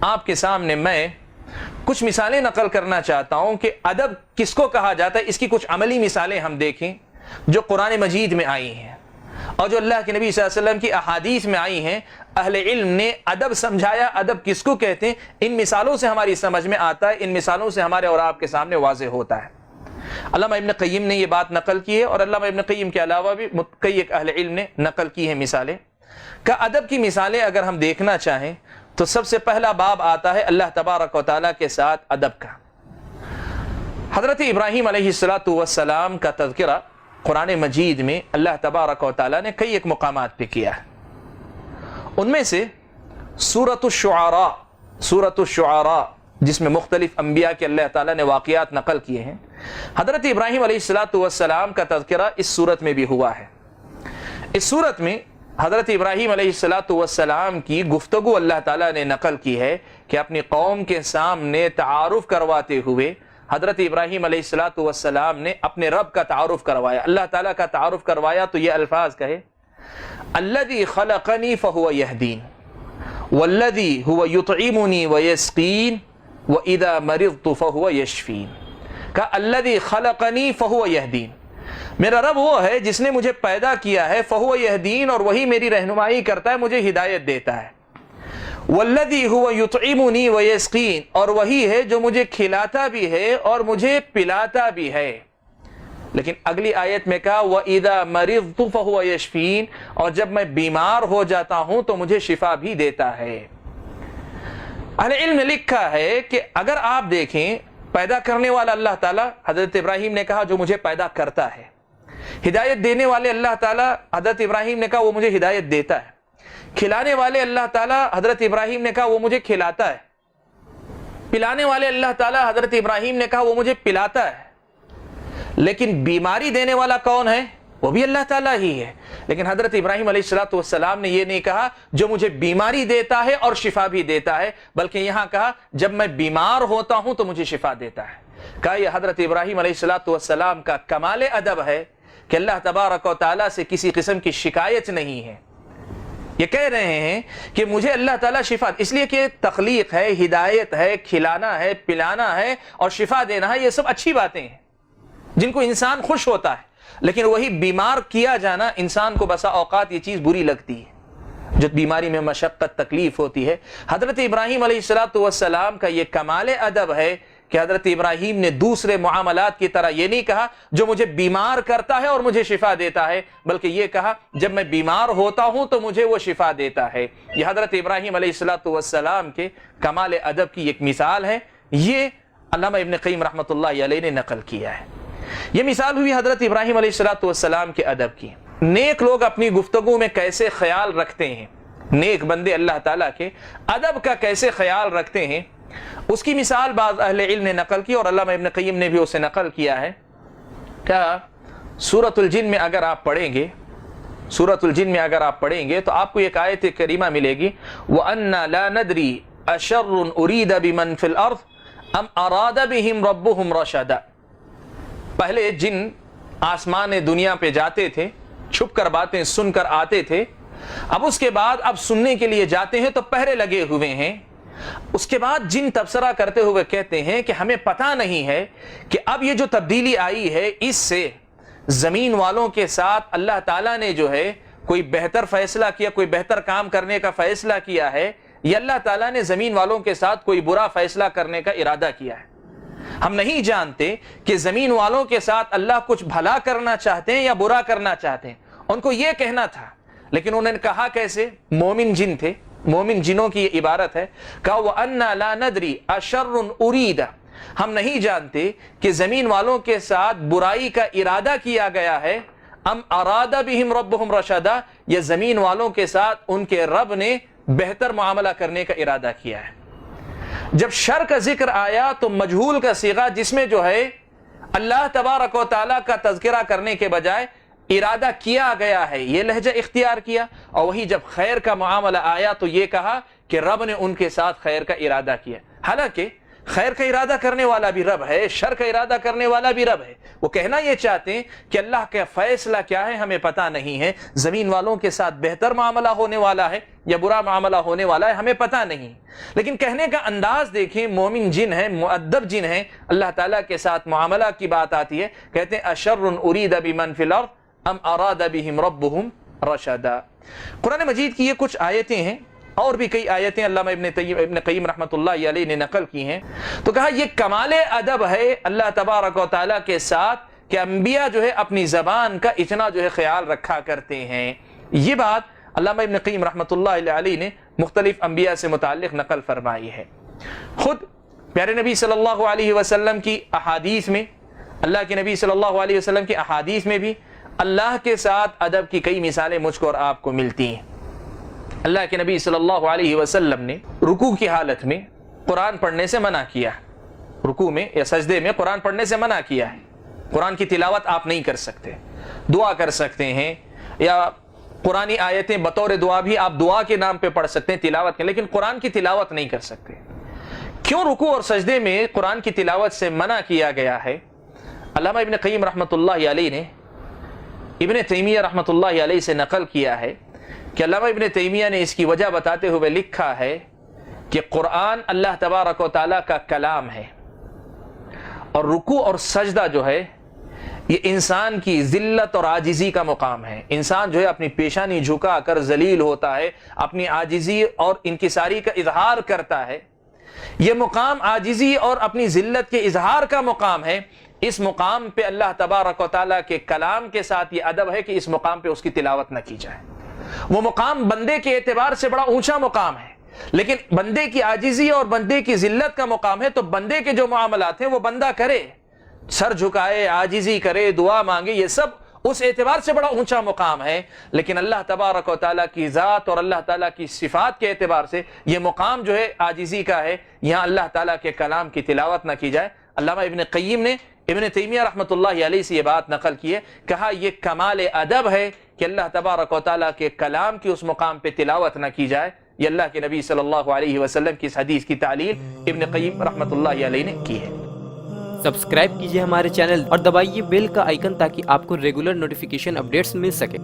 آپ کے سامنے میں کچھ مثالیں نقل کرنا چاہتا ہوں کہ ادب کس کو کہا جاتا ہے. اس کی کچھ عملی مثالیں ہم دیکھیں جو قرآن مجید میں آئی ہیں اور جو اللہ کے نبی صلی اللہ علیہ وسلم کی احادیث میں آئی ہیں. اہل علم نے ادب سمجھایا, ادب کس کو کہتے ہیں. ان مثالوں سے ہماری سمجھ میں آتا ہے, ان مثالوں سے ہمارے اور آپ کے سامنے واضح ہوتا ہے. علامہ ابن قیم نے یہ بات نقل کی ہے اور علامہ ابن قیم کے علاوہ بھی کئی ایک اہل علم نے نقل کی ہیں مثالیں کہ ادب کی مثالیں اگر ہم دیکھنا چاہیں تو سب سے پہلا باب آتا ہے اللہ تبارک و تعالیٰ کے ساتھ ادب کا. حضرت ابراہیم علیہ السلام کا تذکرہ قرآن مجید میں اللہ تبارک و تعالیٰ نے کئی ایک مقامات پہ کیا ہے. ان میں سے سورۃ الشعراء جس میں مختلف انبیاء کے اللہ تعالیٰ نے واقعات نقل کیے ہیں, حضرت ابراہیم علیہ السلام کا تذکرہ اس سورت میں بھی ہوا ہے. اس سورت میں حضرت ابراہیم علیہ السلام کی گفتگو اللہ تعالیٰ نے نقل کی ہے کہ اپنی قوم کے سامنے تعارف کرواتے ہوئے حضرت ابراہیم علیہ السلام نے اپنے رب کا تعارف کروایا, اللہ تعالیٰ کا تعارف کروایا تو یہ الفاظ کہے الذی خلقنی فہو یہدین والذی هو یطعمنی ویسقین واذا مرضت فہو یشفین. کہ الذی خلقنی فہو یہدین, میرا رب وہ ہے جس نے مجھے پیدا کیا ہے, فہو یہدین, اور وہی میری رہنمائی کرتا ہے, مجھے ہدایت دیتا ہے. والذی هو یطعمنی ویسقین, اور وہی ہے جو مجھے کھلاتا بھی ہے اور مجھے پلاتا بھی ہے. لیکن اگلی آیت میں کہا وَإِذَا مَرِضْتُ فَهُوَ يَشْفِينِ, اور جب میں بیمار ہو جاتا ہوں تو مجھے شفا بھی دیتا ہے. اہل علم نے لکھا ہے کہ اگر آپ دیکھیں پیدا کرنے والا اللہ تعالیٰ, حضرت ابراہیم نے کہا جو مجھے پیدا کرتا ہے. ہدایت دینے والے اللہ تعالیٰ, حضرت ابراہیم نے کہا وہ مجھے ہدایت دیتا ہے. کھلانے والے اللہ تعالیٰ, حضرت ابراہیم نے کہا وہ مجھے کھلاتا ہے. پلانے والے اللہ تعالیٰ, حضرت ابراہیم نے کہا وہ مجھے پلاتا ہے. لیکن بیماری دینے والا کون ہے؟ وہ بھی اللہ تعالیٰ ہی ہے. لیکن حضرت ابراہیم علیہ السلام نے یہ نہیں کہا جو مجھے بیماری دیتا ہے اور شفا بھی دیتا ہے, بلکہ یہاں کہا جب میں بیمار ہوتا ہوں تو مجھے شفا دیتا ہے. کہا یہ حضرت ابراہیم علیہ السلام کا کمال ادب ہے کہ اللہ تبارک و تعالیٰ سے کسی قسم کی شکایت نہیں ہے. یہ کہہ رہے ہیں کہ مجھے اللہ تعالیٰ شفا, اس لیے کہ تخلیق ہے, ہدایت ہے, کھلانا ہے, پلانا ہے اور شفا دینا ہے, یہ سب اچھی باتیں ہیں جن کو انسان خوش ہوتا ہے. لیکن وہی بیمار کیا جانا انسان کو بسا اوقات یہ چیز بری لگتی ہے, جو بیماری میں مشقت تکلیف ہوتی ہے. حضرت ابراہیم علیہ السلام کا یہ کمال ادب ہے کہ حضرت ابراہیم نے دوسرے معاملات کی طرح یہ نہیں کہا جو مجھے بیمار کرتا ہے اور مجھے شفا دیتا ہے, بلکہ یہ کہا جب میں بیمار ہوتا ہوں تو مجھے وہ شفا دیتا ہے. یہ حضرت ابراہیم علیہ السلام کے کمال ادب کی ایک مثال ہے. یہ علامہ ابن قیم رحمۃ اللہ علیہ نے نقل کیا ہے. یہ مثال ہوئی حضرت ابراہیم علیہ السلام کے ادب کی. نیک لوگ اپنی گفتگو میں کیسے خیال رکھتے ہیں, نیک بندے اللہ تعالیٰ کے ادب کا کیسے خیال رکھتے ہیں, اس کی مثال بعض اہل علم نے نقل کی اور علامہ ابن قیم نے بھی اسے نقل کیا ہے. کیا سورۃ الجن میں اگر آپ پڑھیں گے, سورۃ الجن میں اگر آپ پڑھیں گے تو آپ کو ایک آیت کریمہ ملے گی وَأَنَّا لَا نَدْرِي أَشَرٌ أُرِيدَ بِمَنْ فِي الْأَرْضِ أَمْ أَرَادَ بِهِمْ رَبُّهُمْ رَشَدًا. پہلے جن آسمان دنیا پہ جاتے تھے, چھپ کر باتیں سن کر آتے تھے, اب اس کے بعد اب سننے کے لیے جاتے ہیں تو پہرے لگے ہوئے ہیں. اس کے بعد جن تبصرہ کرتے ہوئے کہتے ہیں کہ ہمیں پتہ نہیں ہے کہ اب یہ جو تبدیلی آئی ہے اس سے زمین والوں کے ساتھ اللہ تعالیٰ نے جو ہے کوئی بہتر فیصلہ کیا, کوئی بہتر کام کرنے کا فیصلہ کیا ہے, یا اللہ تعالیٰ نے زمین والوں کے ساتھ کوئی برا فیصلہ کرنے کا ارادہ کیا ہے. ہم نہیں جانتے کہ زمین والوں کے ساتھ اللہ کچھ بھلا کرنا چاہتے ہیں یا برا کرنا چاہتے ہیں. ان کو یہ کہنا تھا, لیکن انہوں نے کہا کیسے؟ مومن جن تھے, مومن جنوں کی یہ عبارت ہے. کہا وَأَنَّا لَا نَدْرِي أَشَرٌ أُرِيدَ, ہم نہیں جانتے کہ زمین والوں کے ساتھ برائی کا ارادہ کیا گیا ہے, ام اراد بہم ربہم رشدا, یا زمین والوں کے ساتھ ان کے رب نے بہتر معاملہ کرنے کا ارادہ کیا ہے. جب شر کا ذکر آیا تو مجہول کا صیغہ جس میں جو ہے اللہ تبارک و تعالیٰ کا تذکرہ کرنے کے بجائے ارادہ کیا گیا ہے, یہ لہجہ اختیار کیا. اور وہی جب خیر کا معاملہ آیا تو یہ کہا کہ رب نے ان کے ساتھ خیر کا ارادہ کیا. حالانکہ خیر کا ارادہ کرنے والا بھی رب ہے، شر کا ارادہ کرنے والا بھی رب ہے۔ وہ کہنا یہ چاہتے ہیں کہ اللہ کا فیصلہ کیا ہے ہمیں پتہ نہیں ہے، زمین والوں کے ساتھ بہتر معاملہ ہونے والا ہے یا برا معاملہ ہونے والا ہے ہمیں پتہ نہیں، لیکن کہنے کا انداز دیکھیں، مومن جن ہیں، مؤدب جن ہیں، اللہ تعالیٰ کے ساتھ معاملہ کی بات آتی ہے، کہتے ہیں اشر ارید بمن فی الارض ام اراد بہم ربہم رشدا۔ قرآن مجید کی یہ کچھ آیتیں ہیں، اور بھی کئی آیتیں علامہ ابن قیم رحمۃ اللہ علیہ نے نقل کی ہیں، تو کہا یہ کمال ادب ہے اللہ تبارک و تعالیٰ کے ساتھ کہ انبیاء جو ہے اپنی زبان کا اتنا جو ہے خیال رکھا کرتے ہیں۔ یہ بات علامہ ابن قیم رحمۃ اللہ علیہ نے مختلف انبیاء سے متعلق نقل فرمائی ہے۔ خود پیارے نبی صلی اللہ علیہ وسلم کی احادیث میں، اللہ کے نبی صلی اللہ علیہ وسلم کی احادیث میں بھی اللہ کے ساتھ ادب کی کئی مثالیں مجھ کو اور آپ کو ملتی ہیں۔ اللہ کے نبی صلی اللہ علیہ وسلم نے رکوع کی حالت میں قرآن پڑھنے سے منع کیا، رکوع میں یا سجدے میں قرآن پڑھنے سے منع کیا ہے۔ قرآن کی تلاوت آپ نہیں کر سکتے، دعا کر سکتے ہیں یا قرآنی آیتیں بطور دعا بھی آپ دعا کے نام پہ پڑھ سکتے ہیں، تلاوت کے، لیکن قرآن کی تلاوت نہیں کر سکتے۔ کیوں رکوع اور سجدے میں قرآن کی تلاوت سے منع کیا گیا ہے؟ علامہ ابن قیم رحمۃ اللہ علیہ نے ابن تیمیہ رحمۃ اللہ علیہ سے نقل کیا ہے کہ علامہ ابن تیمیہ نے اس کی وجہ بتاتے ہوئے لکھا ہے کہ قرآن اللہ تبارک و تعالیٰ کا کلام ہے، اور رکوع اور سجدہ جو ہے یہ انسان کی ذلت اور عاجزی کا مقام ہے۔ انسان جو ہے اپنی پیشانی جھکا کر ذلیل ہوتا ہے، اپنی عاجزی اور انکساری کا اظہار کرتا ہے۔ یہ مقام عاجزی اور اپنی ذلت کے اظہار کا مقام ہے۔ اس مقام پہ اللہ تبارک و تعالیٰ کے کلام کے ساتھ یہ ادب ہے کہ اس مقام پہ اس کی تلاوت نہ کی جائے۔ وہ مقام بندے کے اعتبار سے بڑا اونچا مقام ہے، لیکن بندے کی عاجزی اور بندے کی ذلت کا مقام ہے، تو بندے کے جو معاملات ہیں وہ بندہ کرے، سر جھکائے، عاجزی کرے، دعا مانگے، یہ سب اس اعتبار سے بڑا اونچا مقام ہے۔ لیکن اللہ تبارک و تعالیٰ کی ذات اور اللہ تعالیٰ کی صفات کے اعتبار سے یہ مقام جو ہے عاجزی کا ہے، یہاں اللہ تعالیٰ کے کلام کی تلاوت نہ کی جائے۔ علامہ ابن قیم نے ابن تیمیہ رحمۃ اللہ علیہ سے یہ بات نقل کی ہے، کہا یہ کمال ادب ہے کہ اللہ تبارک و تعالیٰ کے کلام کی اس مقام پہ تلاوت نہ کی جائے۔ یہ اللہ کے نبی صلی اللہ علیہ وسلم کی اس حدیث کی تعلیل ابن قیم رحمۃ اللہ علیہ نے کی ہے۔ سبسکرائب کیجئے ہمارے چینل اور دبائیے بیل کا آئیکن تاکہ آپ کو ریگولر نوٹیفیکیشن اپڈیٹس مل سکے۔